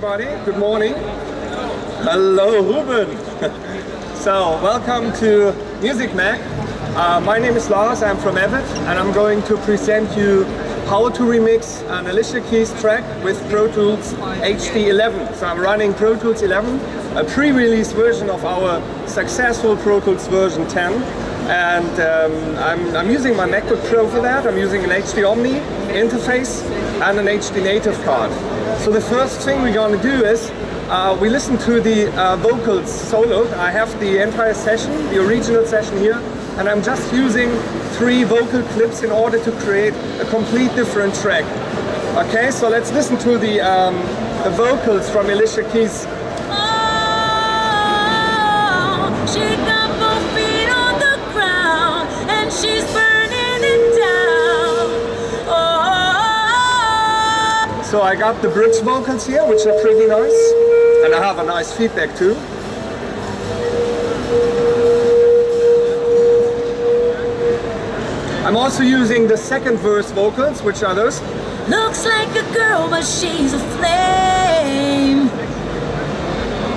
everybody. Good morning. Hello, Ruben. So, welcome to Musikmesse. My name is Lars, I'm from AVID, and I'm going to present you how to remix an Alicia Keys track with Pro Tools HD 11. So I'm running Pro Tools 11, a pre-release version of our successful Pro Tools version 10. And I'm using my MacBook Pro for that. I'm using an HD Omni interface and an HD native card. So the first thing we're going to do is we listen to the vocals solo. I have the entire session, the original session here, and I'm just using 3 vocal clips in order to create a complete different track. Okay, so let's listen to the vocals from Alicia Keys. She got both feet on the ground and she's burning it down. So I got the bridge vocals here, which are pretty nice, and I have a nice feedback too. I'm also using the second verse vocals, which are those. Looks like a girl, but she's a flame.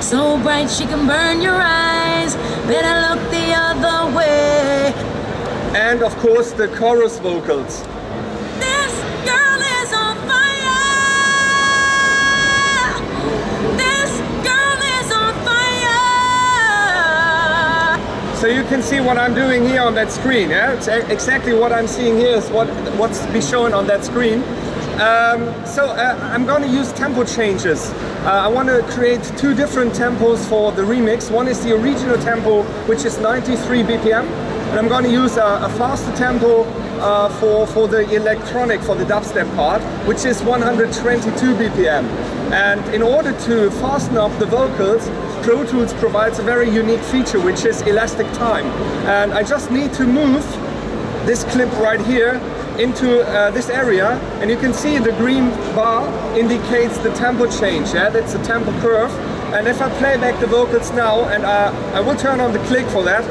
So bright she can burn your eyes. Better look the other way. And of course the chorus vocals. This girl is on fire. This girl is on fire. So you can see what I'm doing here on that screen. Yeah, it's exactly what I'm seeing here is what's to be shown on that screen. I'm going to use tempo changes. I want to create 2 different tempos for the remix. One is the original tempo, which is 93 BPM, and I'm going to use a faster tempo for the electronic, for the dubstep part, which is 122 BPM. And in order to fasten up the vocals, Pro Tools provides a very unique feature, which is elastic time. And I just need to move this clip right here into this area, and you can see the green bar indicates the tempo change. Yeah, that's the tempo curve. And if I play back the vocals now, and I will turn on the click for that,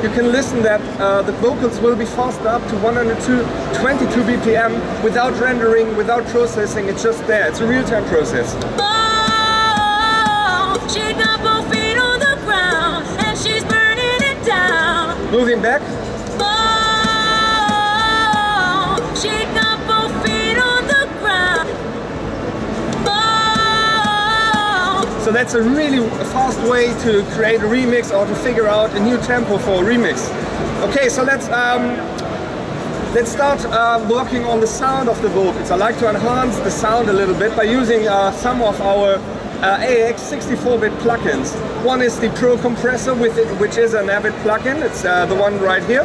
you can listen that the vocals will be fastened up to 122 BPM without rendering, without processing. It's just there. It's a real-time process. Oh, she got both feet on the ground and she's burning it down. Moving back. She got both feet on the ground. So that's a really fast way to create a remix or to figure out a new tempo for a remix. Okay, so let's start working on the sound of the vocals. I like to enhance the sound a little bit by using some of our AX 64-bit plugins. One is the Pro Compressor, which is an AVID plugin. It's the one right here.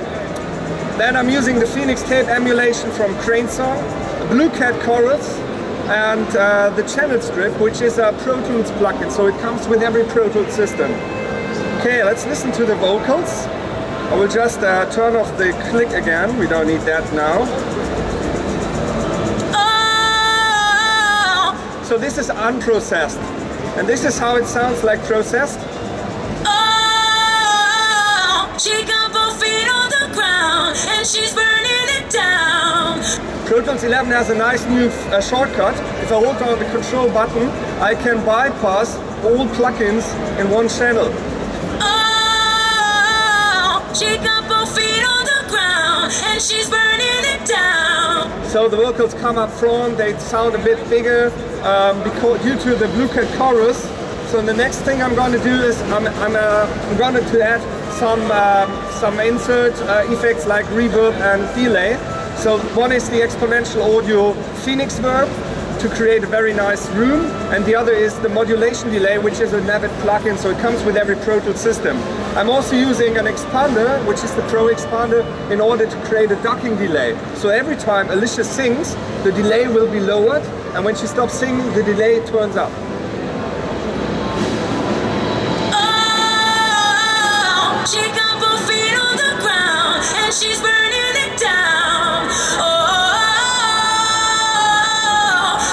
Then I'm using the Phoenix tape emulation from Crane Song, a Blue Cat chorus, and the channel strip, which is a Pro Tools plugin, so it comes with every Pro Tools system. Okay, let's listen to the vocals. I will just turn off the click again, we don't need that now. Oh, so this is unprocessed, and this is how it sounds like processed. oh, she got both feet on the ground and she's burning it down. Pro Tools 11 has a nice new shortcut. If I hold down the control button, I can bypass all plugins in one channel. Oh, she got both feet on the ground and she's burning it down. So the vocals come up front, they sound a bit bigger due to the Blue Cat chorus. So the next thing I'm going to do is I'm going to add some insert effects like reverb and delay. So one is the exponential audio Phoenix verb to create a very nice room, and the other is the modulation delay, which is a AVID plugin, so it comes with every Pro Tools system. I'm also using an expander, which is the Pro Expander, in order to create a ducking delay. So every time Alicia sings, the delay will be lowered, and when she stops singing, the delay turns up. Oh, she got both feet on the ground and she's burning it down. Oh,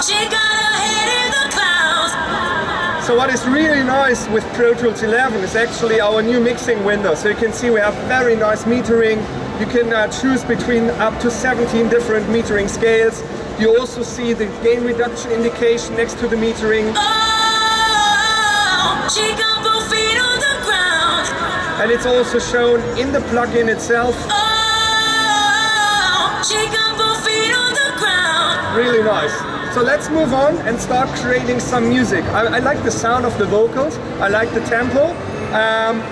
she got her head in the clouds. So what is really nice with Pro Tools 11 is actually our new mixing window. So you can see we have very nice metering. You can choose between up to 17 different metering scales. You also see the gain reduction indication next to the metering. Oh, she got both feet on the ground. And it's also shown in the plugin itself. Oh, she got both feet on the ground. Really nice. So let's move on and start creating some music. I like the sound of the vocals. I like the tempo.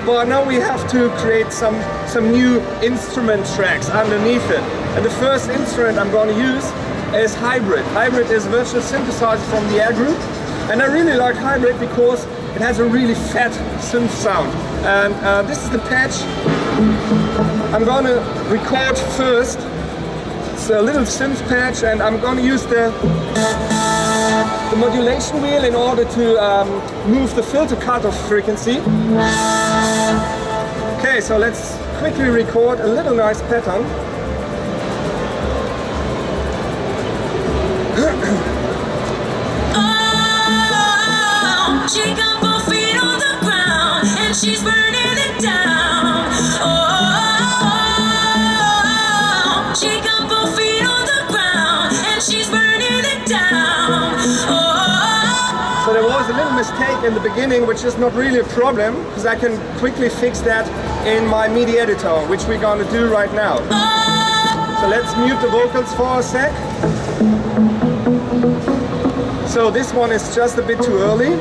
But now we have to create some new instrument tracks underneath it. And the first instrument I'm going to use is Hybrid. Hybrid is a virtual synthesizer from the Air Group. And I really like Hybrid because it has a really fat synth sound. And this is the patch I'm going to record first. It's a little synth patch, and I'm going to use the modulation wheel in order to move the filter cutoff frequency. Okay, so let's quickly record a little nice pattern. Oh, she got both feet on the ground and she's burning it down. Oh, she got both feet on the ground and she's burning it down. Oh. So there was a little mistake in the beginning, which is not really a problem, because I can quickly fix that in my MIDI editor, which we're going to do right now. So let's mute the vocals for a sec. So this one is just a bit too early.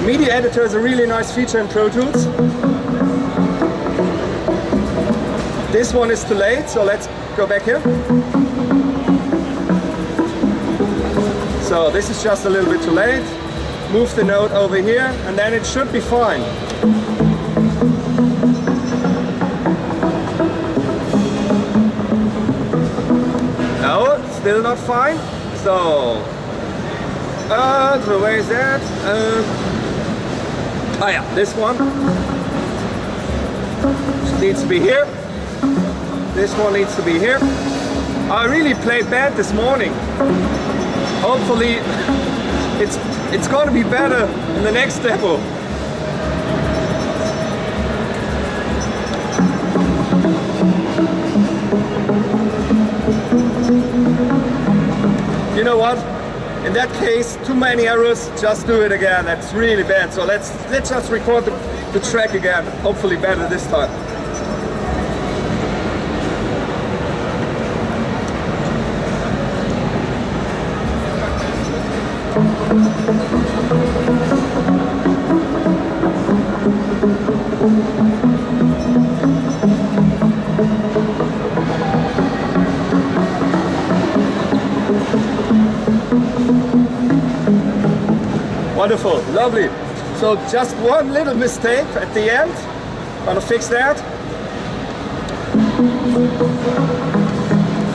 MIDI editor is a really nice feature in Pro Tools. This one is too late, so let's go back here. So this is just a little bit too late. Move the note over here, and then it should be fine. No, still not fine. So where is that? Oh yeah, this one needs to be here. This one needs to be here. I really played bad this morning. Hopefully it's going to be better in the next demo. You know what? In that case, too many errors, just do it again. That's really bad. So let's just record the track again. Hopefully better this time. Wonderful, lovely. So just one little mistake at the end. Gonna fix that.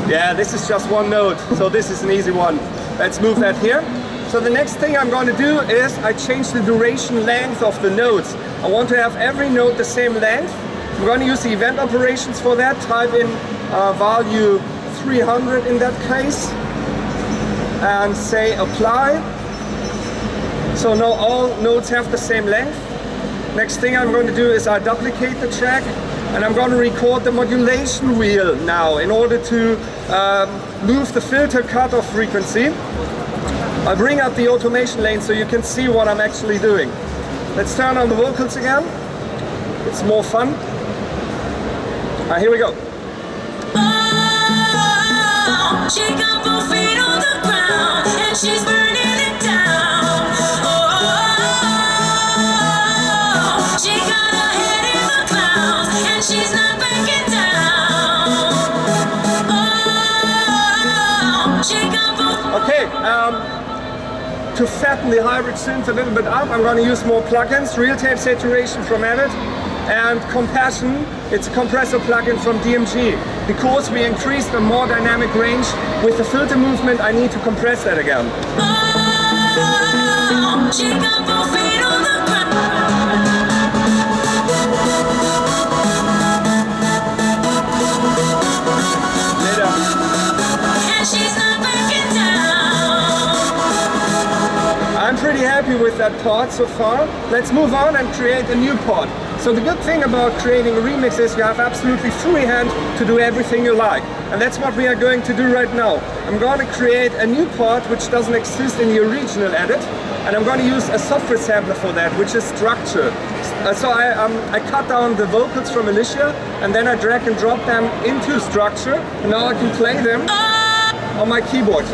Yeah, this is just one note, so this is an easy one. Let's move that here. So the next thing I'm going to do is I change the duration length of the notes. I want to have every note the same length. I'm going to use the event operations for that. Type in value 300 in that case and say apply. So now all notes have the same length. Next thing I'm going to do is I duplicate the track, and I'm going to record the modulation wheel now in order to move the filter cutoff frequency. I bring up the automation lane so you can see what I'm actually doing. Let's turn on the vocals again. It's more fun. Here we go. Oh, she got both feet on the ground and she's burning it down. Oh, she got her head in the clouds and she's not backing down. Oh, she got both. Okay, to fatten the hybrid synth a little bit up, I'm going to use more plugins. Real tape saturation from AVID and Compassion. It's a compressor plugin from DMG. Because we increased the more dynamic range with the filter movement, I need to compress that again. Oh, she got both feet on the ground. Later. And she's not backing down. I'm pretty happy with that part so far. Let's move on and create a new part. So the good thing about creating a remix is you have absolutely free hand to do everything you like. And that's what we are going to do right now. I'm going to create a new part which doesn't exist in the original edit. And I'm going to use a software sampler for that, which is Structure. So I cut down the vocals from Alicia, and then I drag and drop them into Structure. And now I can play them on my keyboard.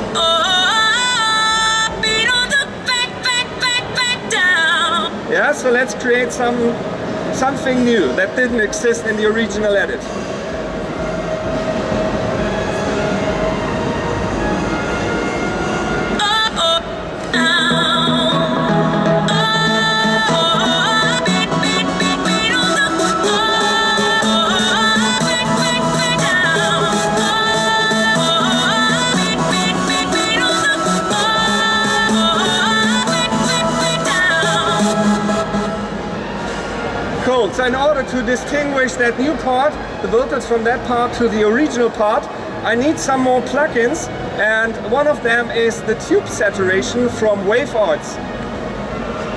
Yeah, so let's create something new that didn't exist in the original edit. So in order to distinguish that new part, the vocals from that part to the original part, I need some more plugins, and one of them is the tube saturation from WaveArts.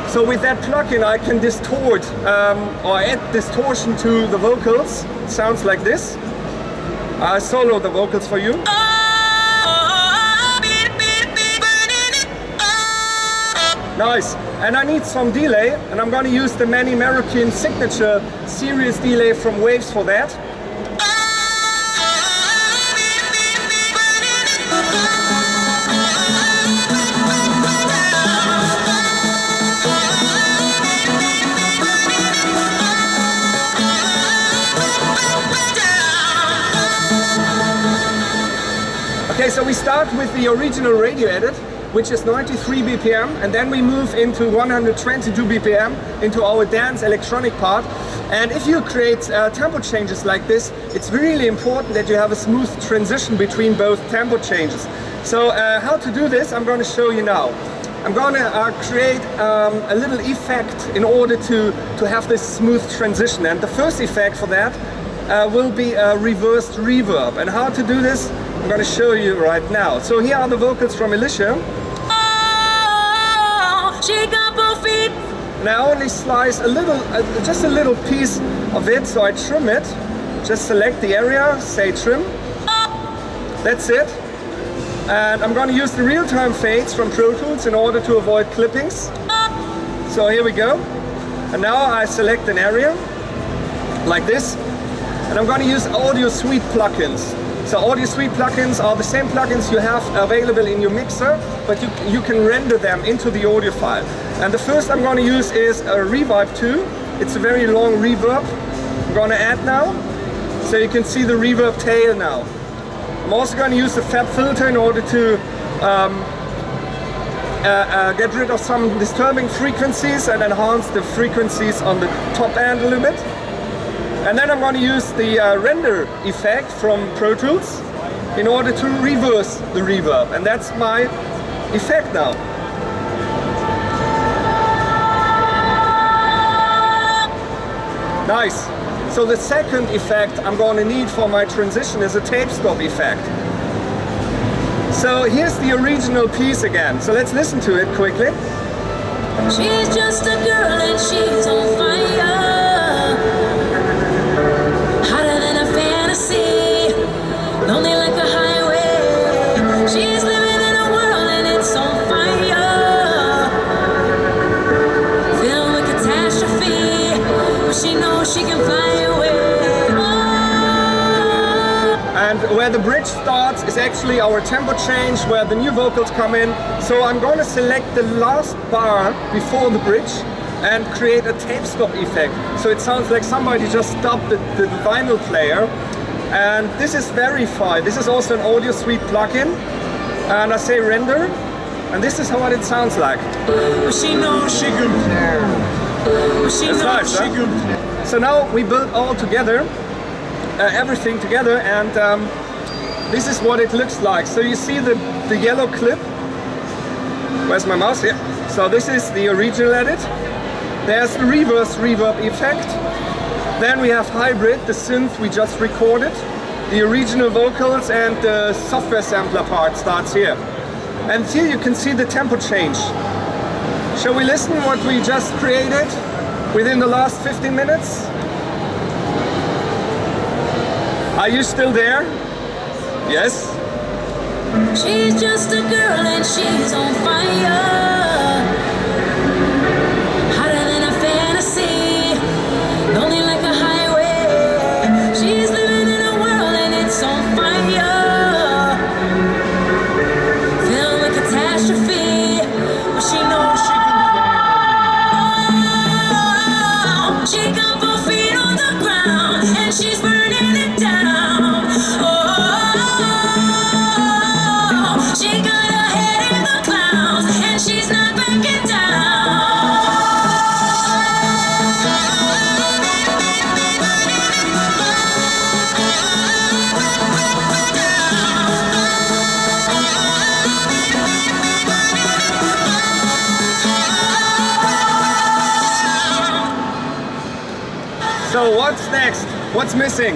So with that plugin I can distort or add distortion to the vocals. It sounds like this. I solo the vocals for you. Nice. And I need some delay, and I'm going to use the NAMM-Musikmesse signature series delay from Waves for that. Okay, so we start with the original radio edit, which is 93 BPM, and then we move into 122 BPM into our dance electronic part. And if you create tempo changes like this, it's really important that you have a smooth transition between both tempo changes. So how to do this, I'm going to show you now. I'm going to create a little effect in order to have this smooth transition. And the first effect for that will be a reversed reverb. And how to do this, I'm going to show you right now. So here are the vocals from Alicia. She got both feet. And I only slice a little, just a little piece of it, so I trim it. Just select the area, say trim. That's it. And I'm going to use the real-time fades from Pro Tools in order to avoid clippings. So here we go. And now I select an area, like this. And I'm going to use Audio Suite plugins. So Audio Suite plugins are the same plugins you have available in your mixer, but you can render them into the audio file. And the first I'm going to use is a Revive 2. It's a very long reverb. I'm going to add now, so you can see the reverb tail now. I'm also going to use the Fab filter in order to get rid of some disturbing frequencies and enhance the frequencies on the top end a little bit. And then I'm going to use the render effect from Pro Tools in order to reverse the reverb. And that's my effect now. Nice. So the second effect I'm going to need for my transition is a tape stop effect. So here's the original piece again. So let's listen to it quickly. She's just a girl and she's on fire. Hotter than a fantasy, lonely like a highway. She's living in a world and it's on fire, filled with catastrophe, but she knows she can fly away. And where the bridge starts is actually our tempo change, where the new vocals come in. So I'm going to select the last bar before the bridge and create a tape stop effect. So it sounds like somebody just stopped the vinyl player. And this is Verify. This is also an Audio Suite plugin. And I say render, and this is what it sounds like. She knows she can. That's nice, huh? So now we build all together, everything together, and this is what it looks like. So you see the yellow clip. Where's my mouse? Yeah. So this is the original edit. There's the reverse reverb effect. Then we have hybrid, the synth we just recorded. The original vocals and the software sampler part starts here. And here you can see the tempo change. Shall we listen what we just created? within the last 15 minutes? Are you still there? Yes? She's just a girl and she's on fire, hotter than a fantasy, lonely like a highway. She's living in a world and it's on fire, filled with catastrophe, but she knows she can. She got both feet on the ground and she's burning it down. She got her head in the clouds and she's not backing down. So what's next? What's missing?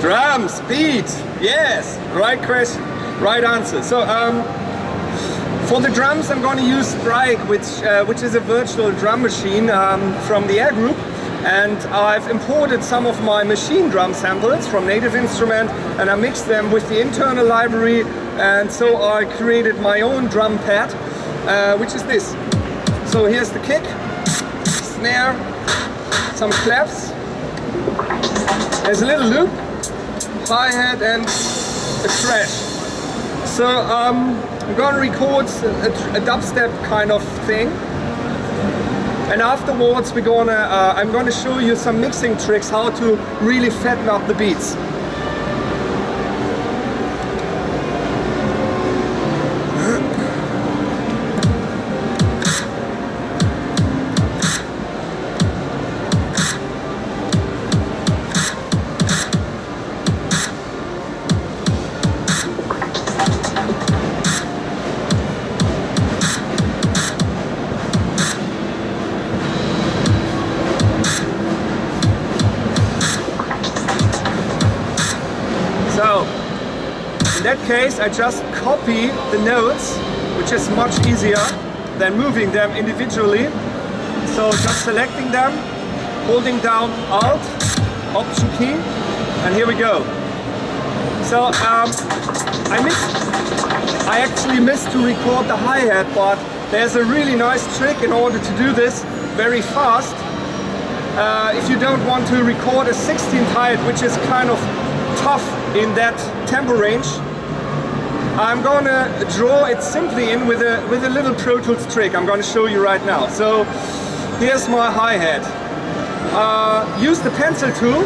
Drums, beat. Yes, right question, right answer. So for the drums, I'm going to use Sprite, which is a virtual drum machine from the Air Group, and I've imported some of my machine drum samples from Native Instrument, and I mixed them with the internal library, and so I created my own drum pad, which is this. So here's the kick, snare, some claps. There's a little loop, hi-hat and a crash. So I'm gonna record a dubstep kind of thing, and afterwards I'm gonna show you some mixing tricks, how to really fatten up the beats. So, in that case, I just copy the notes, which is much easier than moving them individually. So just selecting them, holding down Alt, Option key, and here we go. So I actually missed to record the hi-hat, but there's a really nice trick in order to do this very fast. If you don't want to record a 16th hi-hat, which is kind of tough in that tempo range, I'm gonna draw it simply in with a little Pro Tools trick I'm gonna show you right now. So here's my hi-hat. Use the pencil tool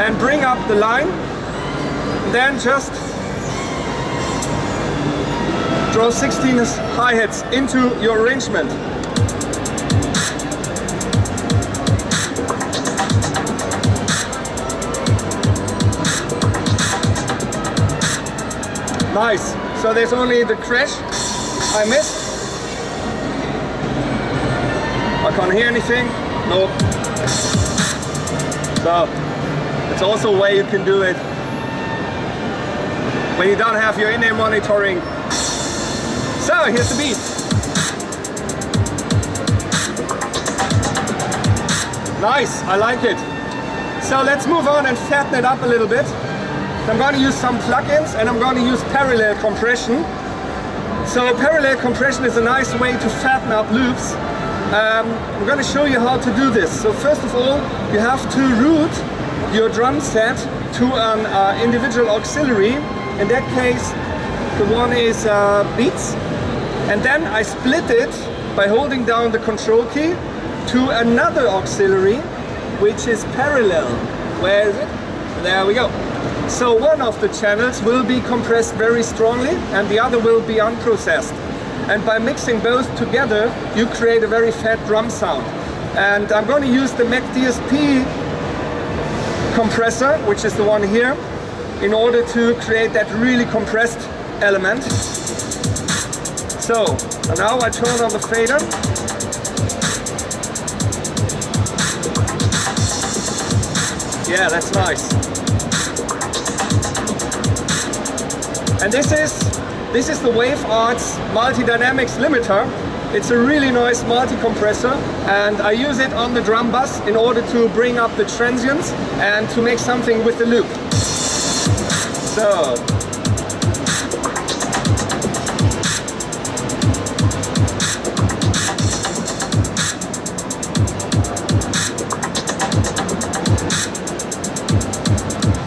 and bring up the line, then just draw 16 hi-hats into your arrangement. Nice. So there's only the crash I missed. I can't hear anything. Nope. So it's also a way you can do it when you don't have your in-ear monitoring. So here's the beat. Nice, I like it. So let's move on and fatten it up a little bit. I'm going to use some plugins and I'm going to use parallel compression. So parallel compression is a nice way to fatten up loops. I'm going to show you how to do this. So first of all, you have to route your drum set to an individual auxiliary. In that case, the one is beats. And then I split it by holding down the control key to another auxiliary, which is parallel. Where is it? There we go. So one of the channels will be compressed very strongly and the other will be unprocessed. And by mixing both together, you create a very fat drum sound. And I'm going to use the Mac DSP compressor, which is the one here, in order to create that really compressed element. So now I turn on the fader. Yeah, that's nice. And this is the WaveArts Multi-Dynamics limiter. It's a really nice multi-compressor, and I use it on the drum bus in order to bring up the transients and to make something with the loop. So.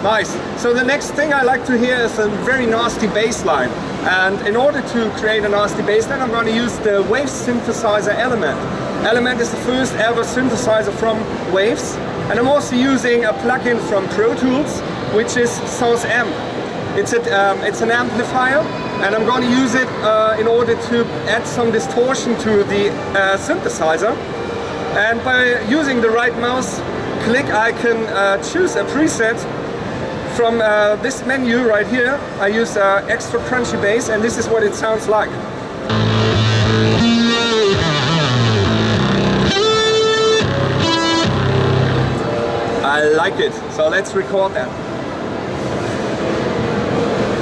Nice. So the next thing I like to hear is a very nasty bass line. And in order to create a nasty bass line, I'm going to use the Waves synthesizer Element. Element is the first ever synthesizer from Waves. And I'm also using a plugin from Pro Tools, which is Source Amp. It's an amplifier, and I'm going to use it in order to add some distortion to the synthesizer. And by using the right mouse click, I can choose a preset. From this menu right here, I use extra crunchy bass, and this is what it sounds like. I like it, so let's record that.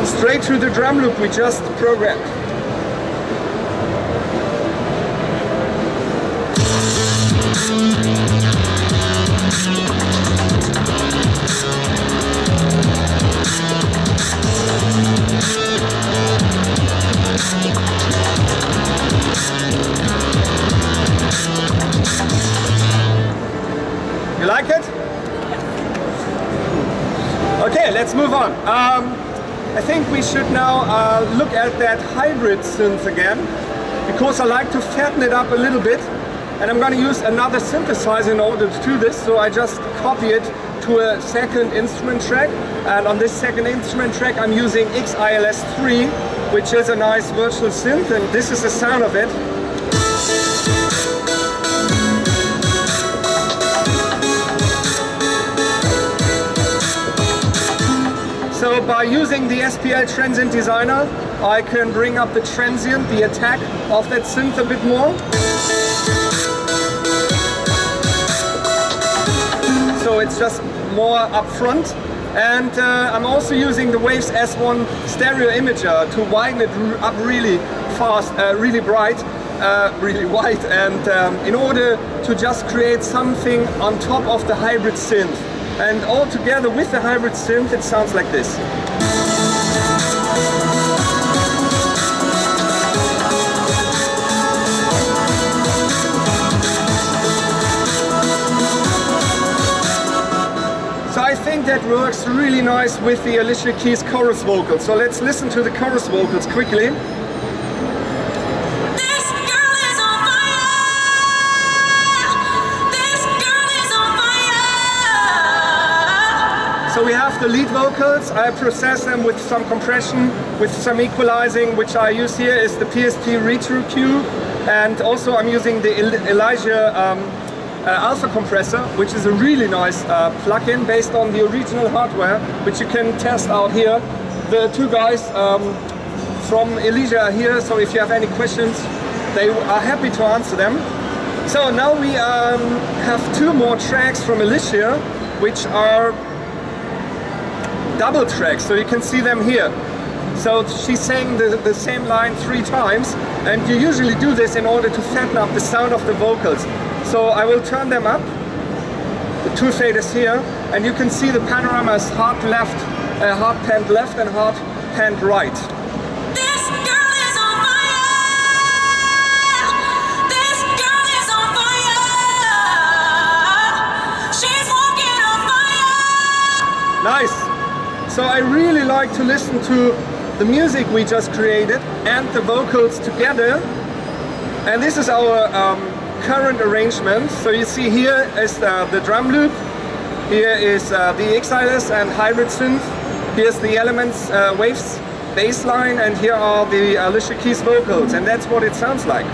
Straight through the drum loop we just programmed. You like it? Okay, let's move on. I think we should now look at that hybrid synth again, because I like to fatten it up a little bit, and I'm going to use another synthesizer in order to do this. So I just copy it to a second instrument track, and on this second instrument track I'm using XILS3, which is a nice virtual synth, and this is the sound of it. So by using the SPL Transient Designer, I can bring up the transient, the attack of that synth a bit more. So it's just more upfront. And I'm also using the Waves S1 stereo imager to widen it up really fast, really bright, really wide, and in order to just create something on top of the hybrid synth. And all together with the hybrid synth, it sounds like this. So I think that works really nice with the Alicia Keys chorus vocals. So let's listen to the chorus vocals quickly. So we have the lead vocals. I process them with some compression, with some equalizing. Which I use here is the PSP Retro Q, and also I'm using the Elijah Alpha compressor, which is a really nice plugin based on the original hardware, which you can test out here. The two guys from Elijah are here, so if you have any questions, they are happy to answer them. So now we have two more tracks from Alicia, which are double tracks, so you can see them here. So she's saying the same line 3 times, and you usually do this in order to fatten up the sound of the vocals. So I will turn them up. The 2 faders here, and you can see the panorama is hard panned left and hard panned right. Nice. So I really like to listen to the music we just created and the vocals together. And this is our current arrangement. So you see here is the drum loop. Here is the XILS and hybrid synth. Here's the Elements Waves bass line, and here are the Alicia Keys vocals. And that's what it sounds like.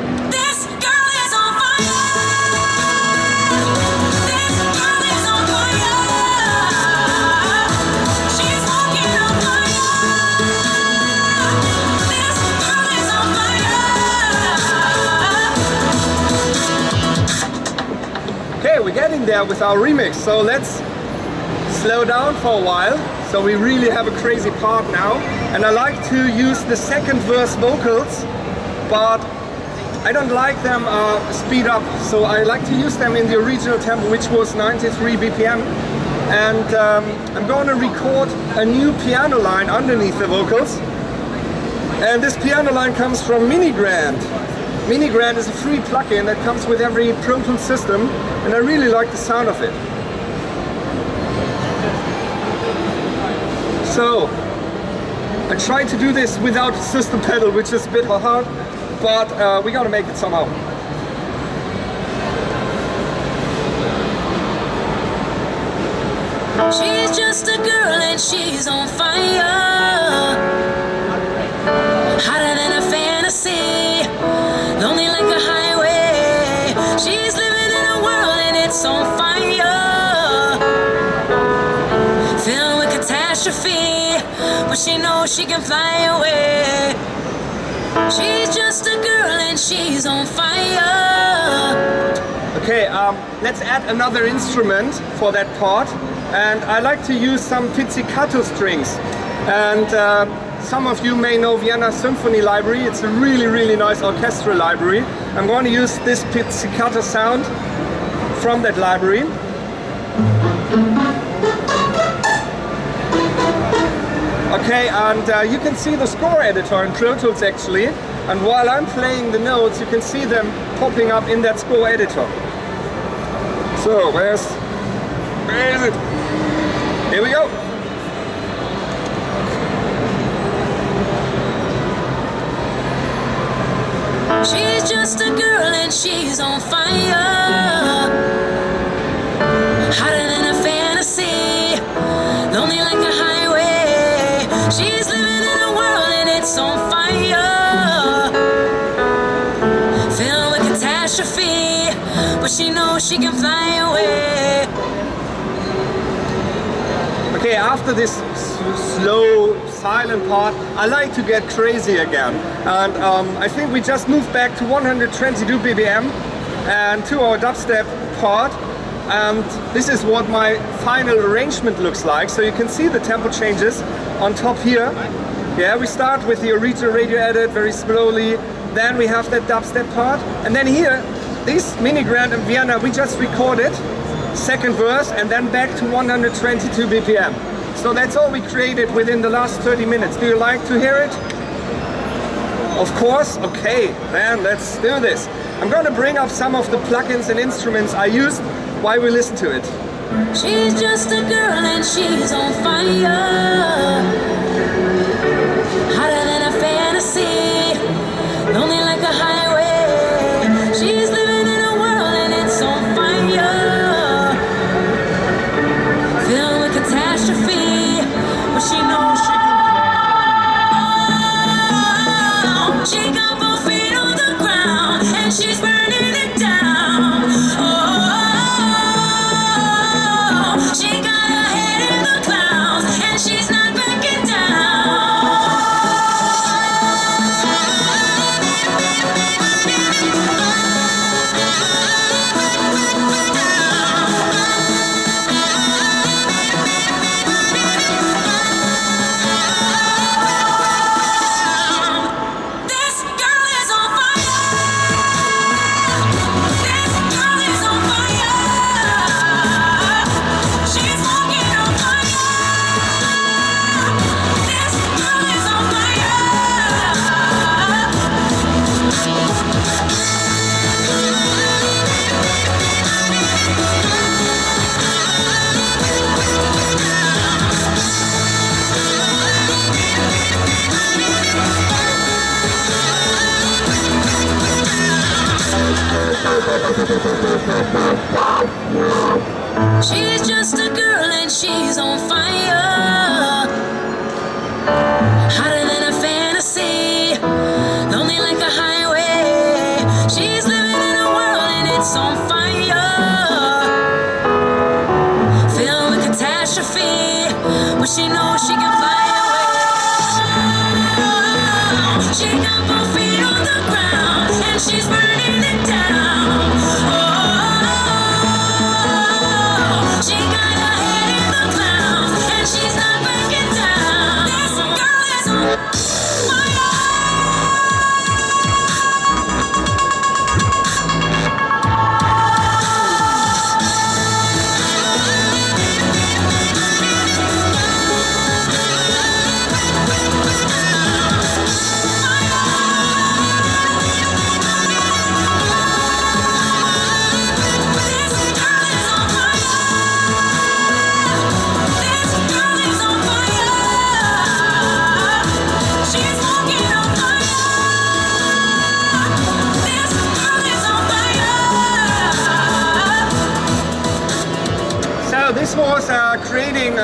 We're getting there with our remix, so let's slow down for a while. So we really have a crazy part now, and I like to use the second verse vocals, but I don't like them speed up, so I like to use them in the original tempo, which was 93 BPM. And I'm going to record a new piano line underneath the vocals. And this piano line comes from Minigrand. Minigrand is a free plugin that comes with every Pro Tools system, and I really like the sound of it. So, I tried to do this without system pedal, which is a bit hard, but we gotta make it somehow. She's just a girl and she's on fire, hotter than a fantasy, lonely like a highway. She's living in a world and it's on fire, filled with catastrophe, but she knows she can fly away. She's just a girl and she's on fire. Okay, let's add another instrument for that part. And I like to use some pizzicato strings. And some of you may know Vienna Symphony Library. It's a really, really nice orchestral library. I'm going to use this pizzicato sound from that library. Okay, and you can see the score editor in Pro Tools actually. And while I'm playing the notes, you can see them popping up in that score editor. So, where is it? Here we go. She's just a girl and she's on fire, hotter than a fantasy, lonely like a highway. She's living in a world and it's on fire, filled with catastrophe, but she knows she can fly away. Okay, after this slow, silent part, I like to get crazy again. And I think we just moved back to 122 BPM and to our dubstep part. And this is what my final arrangement looks like. So you can see the tempo changes on top here. Yeah, we start with the original radio edit very slowly. Then we have that dubstep part. And then here, this Minigrand and Vienna, we just recorded. Second verse and then back to 122 BPM. So that's all we created within the last 30 minutes. Do you like to hear it? Of course? Okay, then let's do this. I'm going to bring up some of the plugins and instruments I used while we listen to it. She's just a girl and she's on fire, hotter than a fantasy, lonely like a highway. She's living in a world and it's on fire, filled with catastrophe, but she knows she can. She got both feet on the ground and she's burning it down. She got her head in the clouds and she's not backing down. This girl is on fire. This girl is on fire. She's walking on fire. This girl is on fire. She's just a girl and she's on fire, hotter than a fantasy, lonely like a highway. She's living in a world and it's on fire, filled with catastrophe, but she knows she can fly away. She got both feet on the ground and she's burning it down. She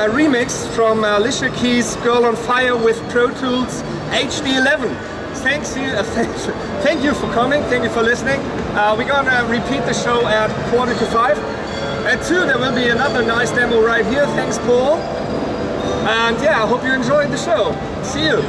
remix from Alicia Keys' Girl on Fire with Pro Tools HD11. Thank you for coming, thank you for listening. We're gonna repeat the show at 4:45. At 2 there will be another nice demo right here. Thanks, Paul. And yeah, I hope you enjoyed the show. See you.